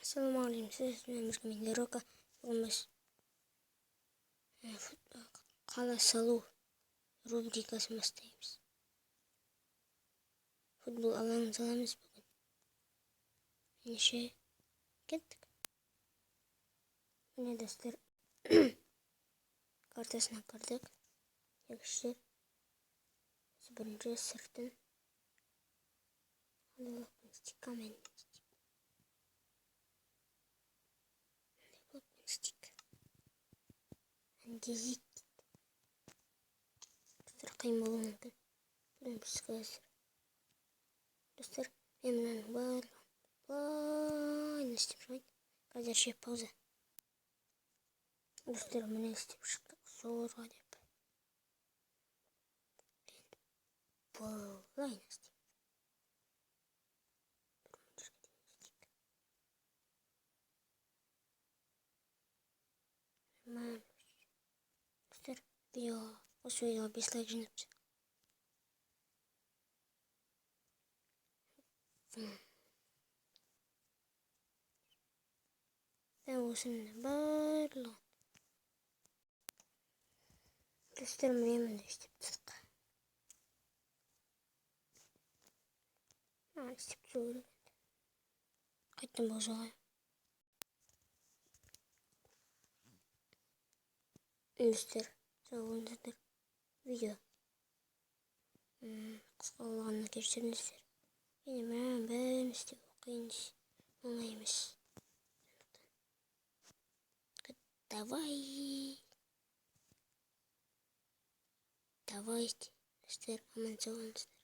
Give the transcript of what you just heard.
Ассалаумағалейкум, сізбен бірге мен Рока. Бүгін біз қала салу рубрикасын бастаймыз. Футбол алаңын саламыз бүгін. Ендеше кеттік. Міне достар, картасына кірдік. Екіншіден бірінші сыртын стикамен стик андезит достар, қиын болуы мүмкін. Біз достар, мен мынаның барлығын істеп шығайын. Қазір ше пауза. Достар, міне істеп шықтық зорға деп. Былайын істеп. Достар, осы видеоға 5 лайк жинапты. Мен осының барлығын достар, міне істеп тұрдық. Істеп тұру керек. Қайттым бұл жаға. Достар, сау болыңыздар. Видео қысқа болғанына кешіріңіздер. Енді бәрін істеп қиын оңай емес. Давайте, достар, аман сау болыңыздар.